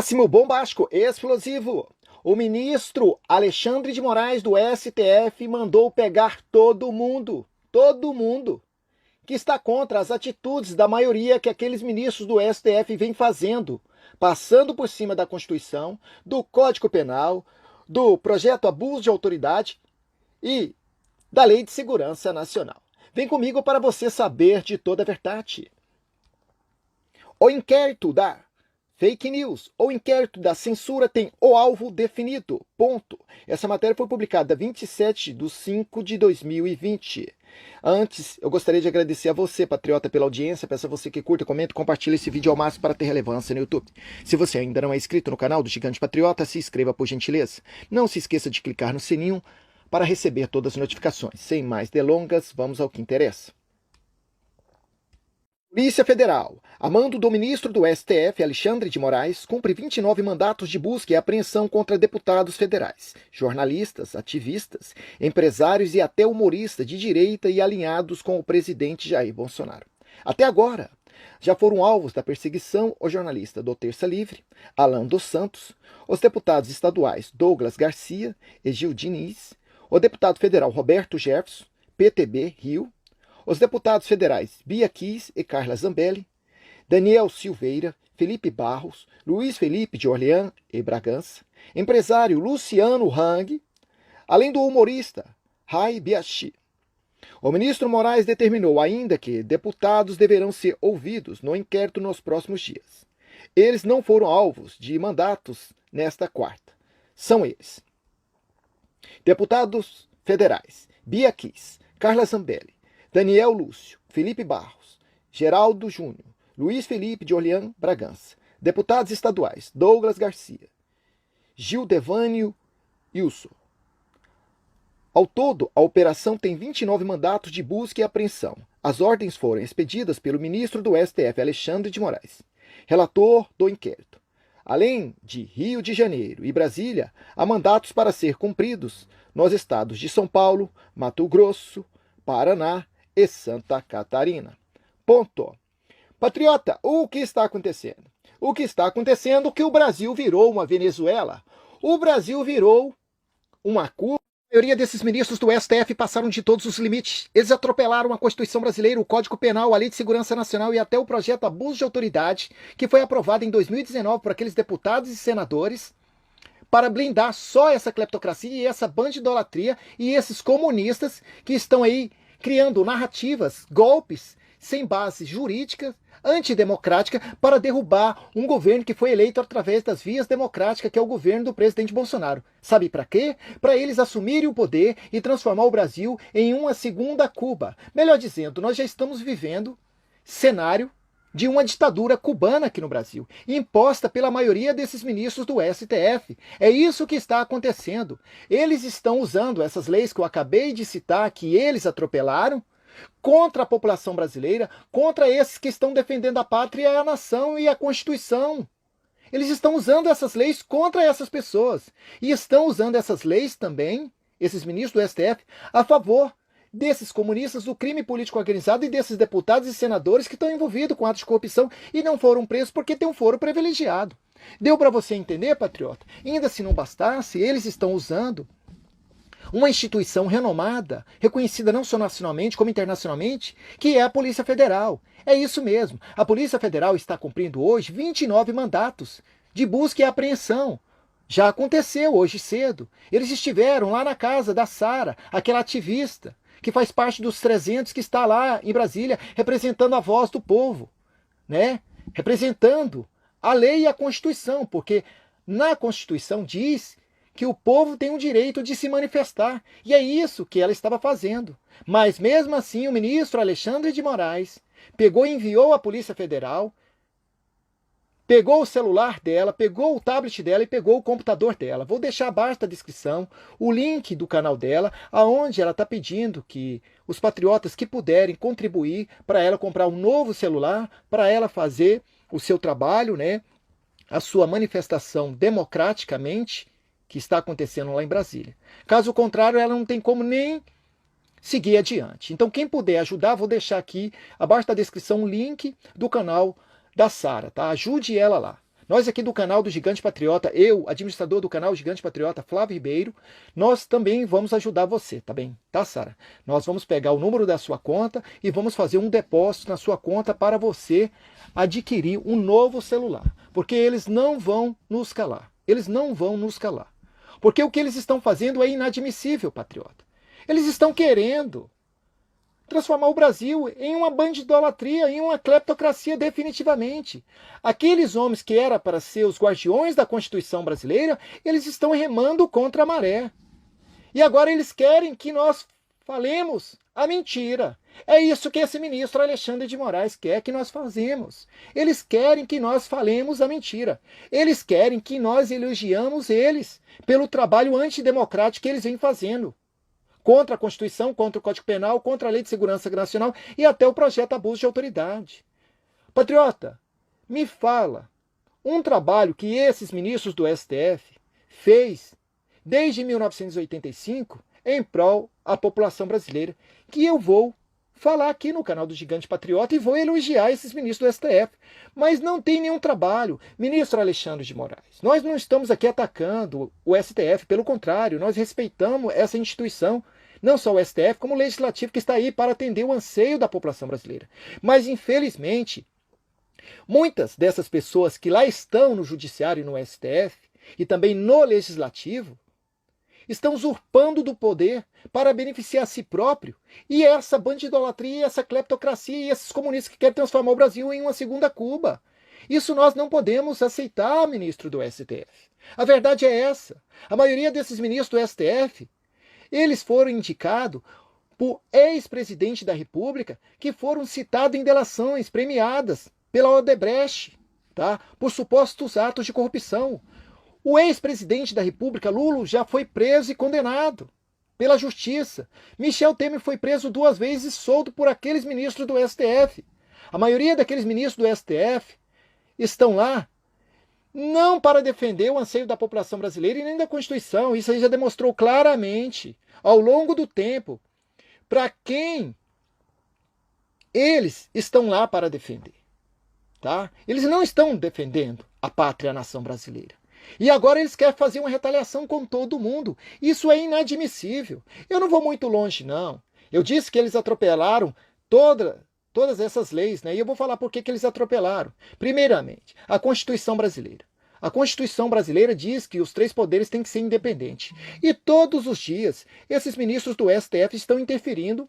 Máximo bombástico explosivo. O ministro Alexandre de Moraes do STF mandou pegar todo mundo que está contra as atitudes da maioria que aqueles ministros do STF vêm fazendo, passando por cima da Constituição, do Código Penal, do projeto Abuso de Autoridade e da Lei de Segurança Nacional. Vem comigo para você saber de toda a verdade. O inquérito da fake news, o inquérito da censura tem o alvo definido, ponto. Essa matéria foi publicada 27/5/2020. Antes, eu gostaria de agradecer a você, patriota, pela audiência. Peço a você que curta, comente e compartilhe esse vídeo ao máximo para ter relevância no YouTube. Se você ainda não é inscrito no canal do Gigante Patriota, se inscreva por gentileza. Não se esqueça de clicar no sininho para receber todas as notificações. Sem mais delongas, vamos ao que interessa. Polícia Federal, a mando do ministro do STF, Alexandre de Moraes, cumpre 29 mandatos de busca e apreensão contra deputados federais, jornalistas, ativistas, empresários e até humoristas de direita e alinhados com o presidente Jair Bolsonaro. Até agora, já foram alvos da perseguição o jornalista do Terça Livre, Alan dos Santos, os deputados estaduais Douglas Garcia e Gil Diniz, o deputado federal Roberto Jefferson, PTB, Rio, os deputados federais Bia Kiss e Carla Zambelli, Daniel Silveira, Felipe Barros, Luiz Felipe de Orleans e Bragança, empresário Luciano Hang, além do humorista Rai Biachi. O ministro Moraes determinou ainda que deputados deverão ser ouvidos no inquérito nos próximos dias. Eles não foram alvos de mandatos nesta quarta. São eles: deputados federais Bia Kiss, Carla Zambelli, Daniel Lúcio, Felipe Barros, Geraldo Júnior, Luiz Felipe de Orleans Bragança, deputados estaduais Douglas Garcia, Gil Devânio Wilson. Ao todo, a operação tem 29 mandatos de busca e apreensão. As ordens foram expedidas pelo ministro do STF, Alexandre de Moraes, relator do inquérito. Além de Rio de Janeiro e Brasília, há mandatos para ser cumpridos nos estados de São Paulo, Mato Grosso, Paraná e Santa Catarina. Ponto. Patriota, o que está acontecendo? O que está acontecendo é que o Brasil virou uma Venezuela. O Brasil virou uma Cuba. A maioria desses ministros do STF passaram de todos os limites. Eles atropelaram a Constituição brasileira, o Código Penal, a Lei de Segurança Nacional e até o projeto Abuso de Autoridade, que foi aprovado em 2019 por aqueles deputados e senadores, para blindar só essa cleptocracia e essa bandidolatria e esses comunistas que estão aí criando narrativas, golpes, sem base jurídica, antidemocrática, para derrubar um governo que foi eleito através das vias democráticas, que é o governo do presidente Bolsonaro. Sabe para quê? Para eles assumirem o poder e transformar o Brasil em uma segunda Cuba. Melhor dizendo, nós já estamos vivendo cenário de uma ditadura cubana aqui no Brasil, imposta pela maioria desses ministros do STF. É isso que está acontecendo. Eles estão usando essas leis que eu acabei de citar, que eles atropelaram, contra a população brasileira, contra esses que estão defendendo a pátria, a nação e a Constituição. Eles estão usando essas leis contra essas pessoas. E estão usando essas leis também, esses ministros do STF, a favor desses comunistas do crime político organizado e desses deputados e senadores que estão envolvidos com atos de corrupção e não foram presos porque tem um foro privilegiado. Deu para você entender, patriota? Ainda se não bastasse, eles estão usando uma instituição renomada, reconhecida não só nacionalmente como internacionalmente, que é a Polícia Federal. É isso mesmo. A Polícia Federal está cumprindo hoje 29 mandatos de busca e apreensão. Já aconteceu hoje cedo. Eles estiveram lá na casa da Sara, aquela ativista que faz parte dos 300 que está lá em Brasília, representando a voz do povo, né? Representando a lei e a Constituição, porque na Constituição diz que o povo tem o direito de se manifestar, e é isso que ela estava fazendo. Mas mesmo assim, o ministro Alexandre de Moraes pegou e enviou à Polícia Federal, pegou o celular dela, pegou o tablet dela e pegou o computador dela. Vou deixar abaixo da descrição o link do canal dela, aonde ela está pedindo que os patriotas que puderem contribuir para ela comprar um novo celular, para ela fazer o seu trabalho, né, a sua manifestação democraticamente, que está acontecendo lá em Brasília. Caso contrário, ela não tem como nem seguir adiante. Então, quem puder ajudar, vou deixar aqui abaixo da descrição o link do canal da Sara, tá? Ajude ela lá. Nós aqui do canal do Gigante Patriota, eu, administrador do canal Gigante Patriota, Flávio Ribeiro, nós também vamos ajudar você, tá bem? Tá, Sara? Nós vamos pegar o número da sua conta e vamos fazer um depósito na sua conta para você adquirir um novo celular. Porque eles não vão nos calar. Eles não vão nos calar. Porque o que eles estão fazendo é inadmissível, patriota. Eles estão querendo transformar o Brasil em uma bandidolatria, em uma cleptocracia definitivamente. Aqueles homens que eram para ser os guardiões da Constituição brasileira, eles estão remando contra a maré. E agora eles querem que nós falemos a mentira. É isso que esse ministro Alexandre de Moraes quer que nós fazemos. Eles querem que nós falemos a mentira. Eles querem que nós elogiamos eles pelo trabalho antidemocrático que eles vêm fazendo. Contra a Constituição, contra o Código Penal, contra a Lei de Segurança Nacional e até o projeto Abuso de Autoridade. Patriota, me fala um trabalho que esses ministros do STF fez desde 1985 em prol da população brasileira, que eu vou falar aqui no canal do Gigante Patriota e vou elogiar esses ministros do STF. Mas não tem nenhum trabalho. Ministro Alexandre de Moraes, nós não estamos aqui atacando o STF, pelo contrário, nós respeitamos essa instituição, não só o STF, como o Legislativo que está aí para atender o anseio da população brasileira. Mas, infelizmente, muitas dessas pessoas que lá estão no Judiciário e no STF, e também no Legislativo, estão usurpando do poder para beneficiar a si próprio, e essa bandidolatria, essa cleptocracia e esses comunistas que querem transformar o Brasil em uma segunda Cuba. Isso nós não podemos aceitar, ministro do STF. A verdade é essa. A maioria desses ministros do STF, eles foram indicados por ex-presidente da República que foram citados em delações premiadas pela Odebrecht, tá? Por supostos atos de corrupção. O ex-presidente da República, Lula, já foi preso e condenado pela justiça. Michel Temer foi preso 2 vezes e solto por aqueles ministros do STF. A maioria daqueles ministros do STF estão lá não para defender o anseio da população brasileira e nem da Constituição. Isso aí já demonstrou claramente, ao longo do tempo, para quem eles estão lá para defender. Tá? Eles não estão defendendo a pátria e a nação brasileira. E agora eles querem fazer uma retaliação com todo mundo. Isso é inadmissível. Eu não vou muito longe, não. Eu disse que eles atropelaram todas essas leis, né? E eu vou falar por que eles atropelaram. Primeiramente, a Constituição brasileira. A Constituição brasileira diz que os 3 poderes têm que ser independentes. E todos os dias, esses ministros do STF estão interferindo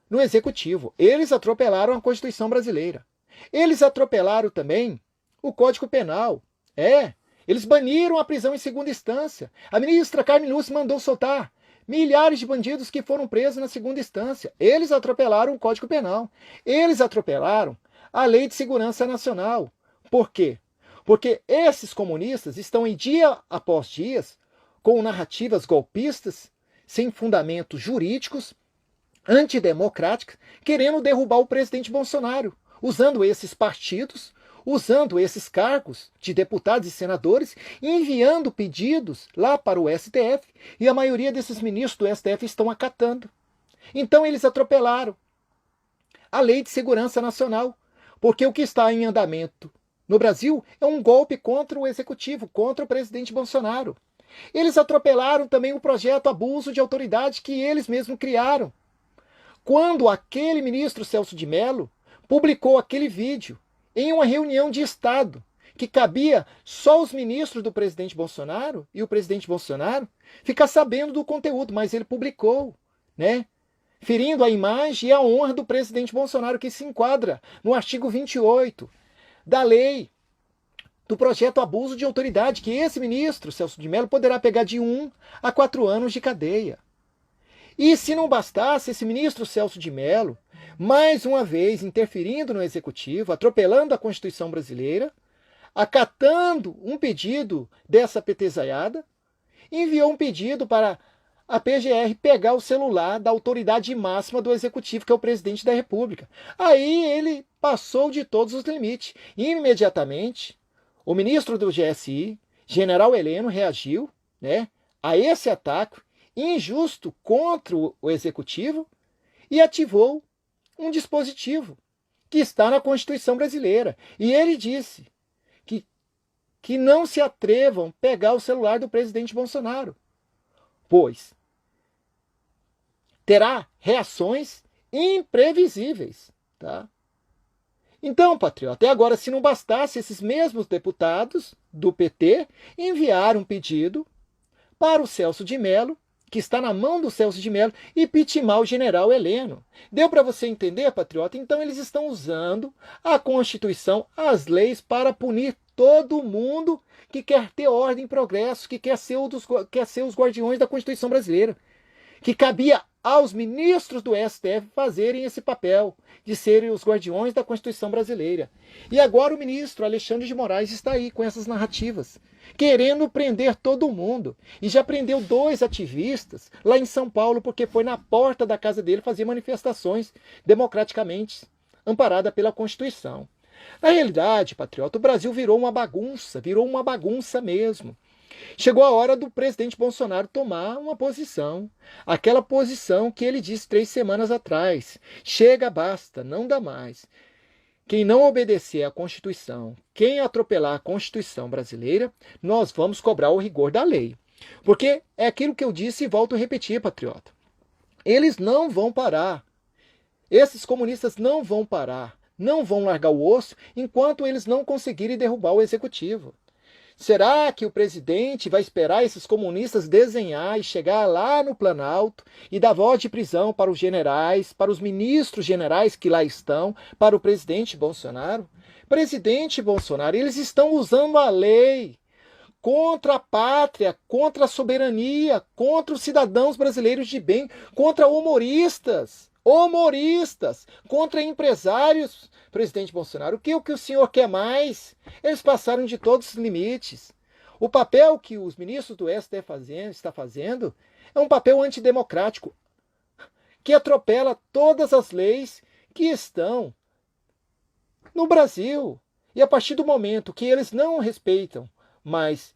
no Executivo. Eles atropelaram a Constituição brasileira. Eles atropelaram também o Código Penal. Eles baniram a prisão em segunda instância. A ministra Carmen Lúcia mandou soltar milhares de bandidos que foram presos na segunda instância. Eles atropelaram o Código Penal. Eles atropelaram a Lei de Segurança Nacional. Por quê? Porque esses comunistas estão em dia após dias com narrativas golpistas, sem fundamentos jurídicos, antidemocráticas, querendo derrubar o presidente Bolsonaro, usando esses partidos, usando esses cargos de deputados e senadores, enviando pedidos lá para o STF, e a maioria desses ministros do STF estão acatando. Então eles atropelaram a Lei de Segurança Nacional, porque o que está em andamento no Brasil é um golpe contra o Executivo, contra o presidente Bolsonaro. Eles atropelaram também o projeto Abuso de Autoridade que eles mesmos criaram. Quando aquele ministro Celso de Mello publicou aquele vídeo em uma reunião de Estado, que cabia só os ministros do presidente Bolsonaro, e o presidente Bolsonaro ficar sabendo do conteúdo, mas ele publicou, né? Ferindo a imagem e a honra do presidente Bolsonaro, que se enquadra no artigo 28 da lei do projeto Abuso de Autoridade, que esse ministro, Celso de Mello, poderá pegar de 1 a 4 anos de cadeia. E se não bastasse, esse ministro Celso de Mello, mais uma vez interferindo no Executivo, atropelando a Constituição brasileira, acatando um pedido dessa petezaiada, enviou um pedido para a PGR pegar o celular da autoridade máxima do Executivo, que é o presidente da República. Aí ele passou de todos os limites. Imediatamente, o ministro do GSI, general Heleno, reagiu, né, a esse ataque injusto contra o Executivo e ativou um dispositivo que está na Constituição brasileira. E ele disse que que não se atrevam a pegar o celular do presidente Bolsonaro, pois terá reações imprevisíveis, tá? Então, patriota, e agora, se não bastasse, esses mesmos deputados do PT enviaram um pedido para o Celso de Mello, que está na mão do Celso de Mello, e pitimar o general Heleno. Deu para você entender, patriota? Então eles estão usando a Constituição, as leis, para punir todo mundo que quer ter ordem e progresso, que quer ser os guardiões da Constituição brasileira. Que cabia aos ministros do STF fazerem esse papel de serem os guardiões da Constituição brasileira. E agora o ministro Alexandre de Moraes está aí com essas narrativas, querendo prender todo mundo. E já prendeu 2 ativistas lá em São Paulo, porque foi na porta da casa dele fazer manifestações democraticamente, amparada pela Constituição. Na realidade, patriota, o Brasil virou uma bagunça mesmo. Chegou a hora do presidente Bolsonaro tomar uma posição. Aquela posição que ele disse 3 semanas atrás. Chega, basta, não dá mais. Quem não obedecer à Constituição, quem atropelar a Constituição brasileira, nós vamos cobrar o rigor da lei. Porque é aquilo que eu disse e volto a repetir, patriota. Eles não vão parar. Esses comunistas não vão parar. Não vão largar o osso enquanto eles não conseguirem derrubar o executivo. Será que o presidente vai esperar esses comunistas desenhar e chegar lá no Planalto e dar voz de prisão para os generais, para os ministros generais que lá estão, para o presidente Bolsonaro? Presidente Bolsonaro, eles estão usando a lei contra a pátria, contra a soberania, contra os cidadãos brasileiros de bem, contra humoristas, contra empresários. Presidente Bolsonaro, o que o senhor quer mais? Eles passaram de todos os limites. O papel que os ministros do STF está fazendo é um papel antidemocrático, que atropela todas as leis que estão no Brasil. E a partir do momento que eles não respeitam mais